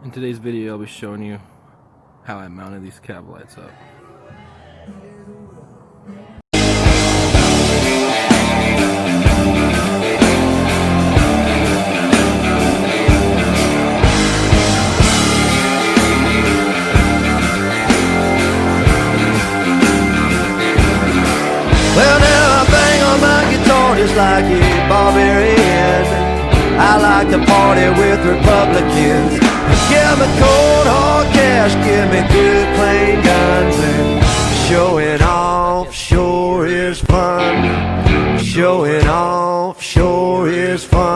In today's video, I'll be showing you how I mounted these cab lights up. Well, now I bang on my guitar just like a barbarian. I like to party with Republicans. Give me cold hard cash, give me good plain guns, and showing off sure is fun. Showing off sure is fun.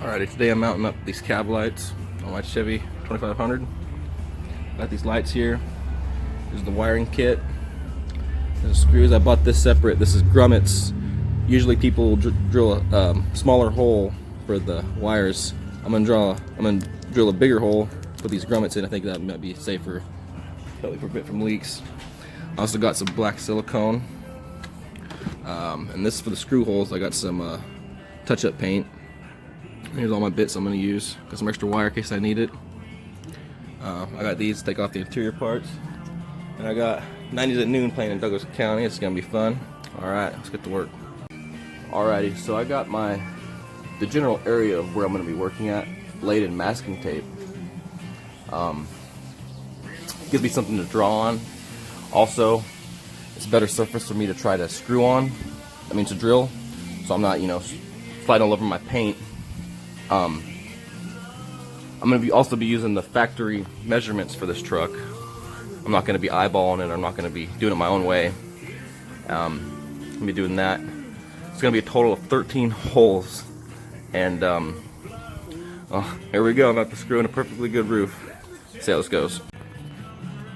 Alrighty, today I'm mounting up these cab lights on my Chevy 2500. Got these lights here. This is the wiring kit. There's screws. I bought this separate. This is grommets. Usually people drill a smaller hole for the wires. I'm gonna drill a bigger hole, put these grommets in. I think that might be safer, probably prevent from leaks. I also got some black silicone, and this is for the screw holes. I got some touch-up paint. Here's all my bits I'm gonna use. Got some extra wire in case I need it. I got these to take off the interior parts, and I got 90s at noon playing in Douglas County. It's gonna be fun. All right, let's get to work. Alrighty, so I got the general area of where I'm going to be working at laid in masking tape. Gives me something to draw on. Also, it's a better surface for me to try to screw on. I mean to drill, so I'm not, sliding all over my paint. I'm going to also be using the factory measurements for this truck. I'm not going to be eyeballing it. I'm not going to be doing it my own way. I'm going to be doing that. It's going to be a total of 13 holes. And here we go. I'm about to screw in a perfectly good roof. See how this goes.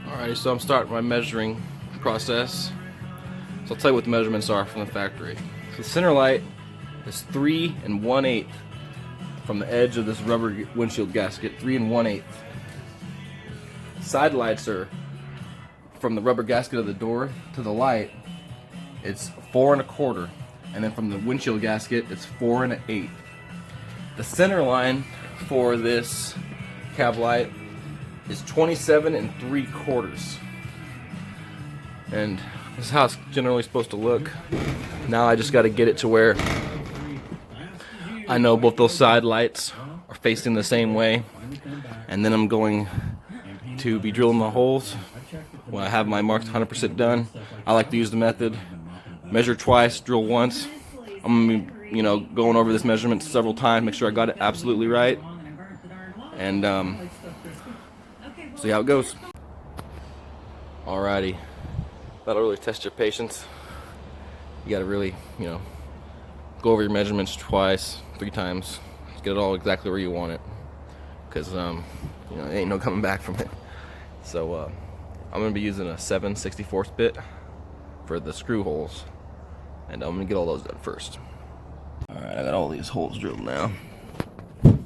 Alrighty, so I'm starting my measuring process. So I'll tell you what the measurements are from the factory. So the center light is 3 1/8 from the edge of this rubber windshield gasket. 3 1/8. Side lights are from the rubber gasket of the door to the light. It's 4 1/4, and then from the windshield gasket, it's 4 1/8. The center line for this cab light is 27 3/4, and this is how it's generally supposed to look. Now I just got to get it to where I know both those side lights are facing the same way, and then I'm going to be drilling the holes. When I have my marks 100% done, I like to use the method measure twice, drill once. I'm gonna be going over this measurement several times, make sure I got it absolutely right, and see how it goes. Alrighty, that'll really test your patience. You gotta really, go over your measurements twice, 3 times, get it all exactly where you want it, because there ain't no coming back from it. So I'm gonna be using a 7/64 bit for the screw holes, and I'm gonna get all those done first. Alright, I got all these holes drilled now. Got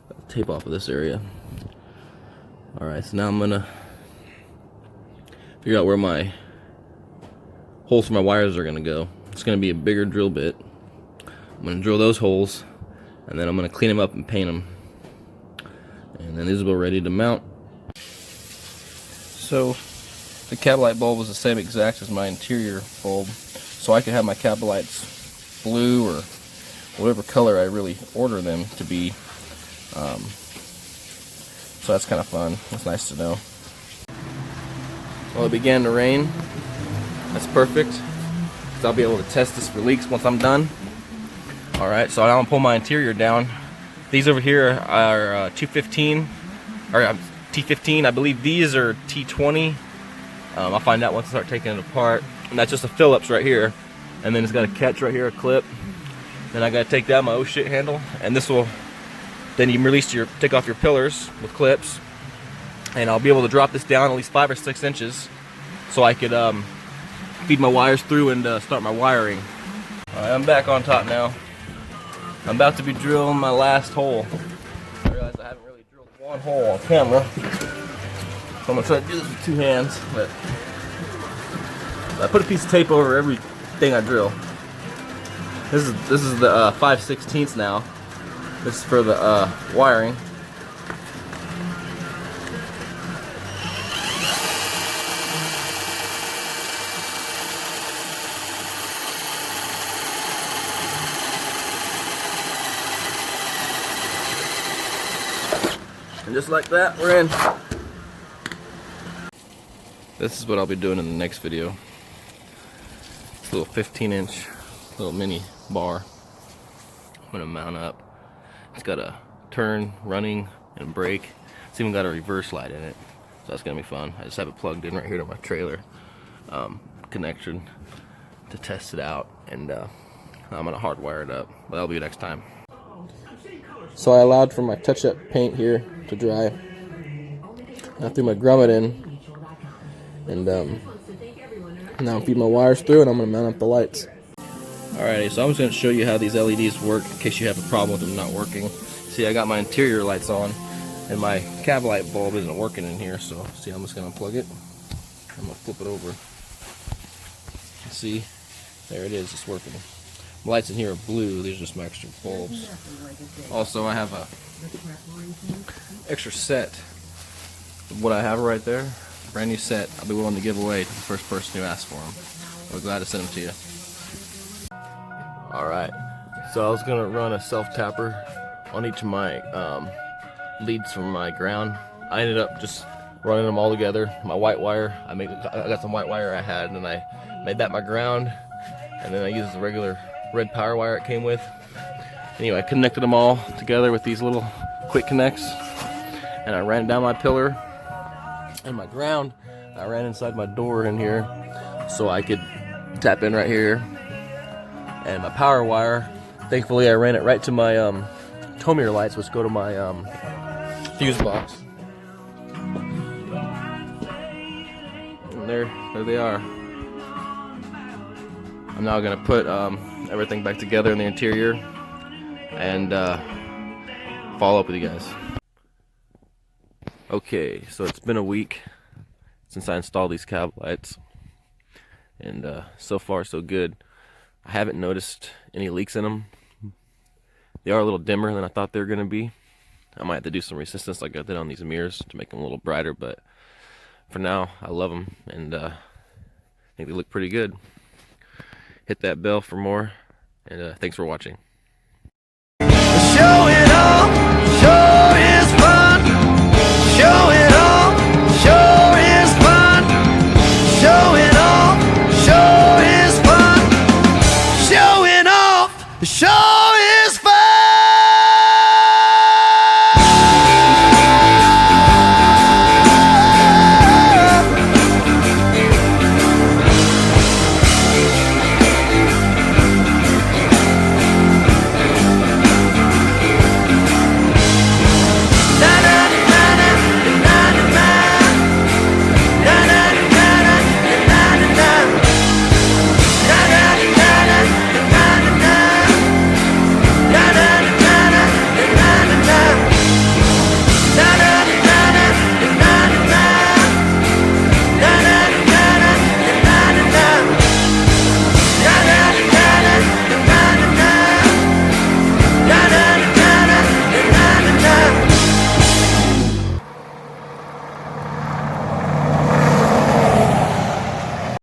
the tape off of this area. Alright, so now I'm gonna figure out where my holes for my wires are gonna go. It's gonna be a bigger drill bit. I'm gonna drill those holes, and then I'm gonna clean them up and paint them. And then these will be ready to mount. So the cab light bulb was the same exact as my interior bulb, so I could have my cab lights blue or whatever color I really order them to be. So that's kind of fun. That's nice to know. Well, it began to rain. That's perfect, because I'll be able to test this for leaks once I'm done. Alright, so now I'm going to pull my interior down. These over here are T15, I believe these are T20. I'll find out once I start taking it apart. And that's just a Phillips right here. And then it's got a catch right here, a clip. Then I gotta take down my oh shit handle, and this will, then you take off your pillars with clips, and I'll be able to drop this down at least 5 or 6 inches, so I could feed my wires through and start my wiring. Alright, I'm back on top now. I'm about to be drilling my last hole. I realize I haven't really drilled one hole on camera, so I'm gonna try to do this with 2 hands, but I put a piece of tape over everything I drill. This is the 5/16 now. This is for the wiring. And just like that, we're in. This is what I'll be doing in the next video. This little 15-inch little mini bar I'm gonna mount up. It's got a turn, running, and brake. It's even got a reverse light in it, so that's gonna be fun. I just have it plugged in right here to my trailer connection to test it out, and I'm gonna hardwire it up, but that'll be next time. So I allowed for my touch-up paint here to dry. I threw my grommet in, and now I'm feeding my wires through, and I'm gonna mount up the lights. Alrighty, so I'm just gonna show you how these LEDs work in case you have a problem with them not working. See, I got my interior lights on, and my cab light bulb isn't working in here, so see, I'm just gonna unplug it. I'm gonna flip it over. See, there it is, it's working. The lights in here are blue, these are just my extra bulbs. Also, I have a extra set of what I have right there. Brand new set I'll be willing to give away to the first person who asks for them. We're glad to send them to you. Alright, so I was going to run a self-tapper on each of my leads from my ground. I ended up just running them all together. My white wire, I got some white wire I had, and then I made that my ground, and then I used the regular red power wire it came with. Anyway, I connected them all together with these little quick connects, and I ran it down my pillar and my ground. I ran inside my door in here so I could tap in right here. And my power wire, thankfully I ran it right to my tow-mirror lights, which go to my fuse box. And there they are. I'm now gonna put everything back together in the interior and follow up with you guys. Okay, so it's been a week since I installed these cab lights, and so far so good. I haven't noticed any leaks in them. They are a little dimmer than I thought they were gonna be. I might have to do some resistance like I did on these mirrors to make them a little brighter, but for now I love them, and I think they look pretty good. Hit that bell for more, and thanks for watching.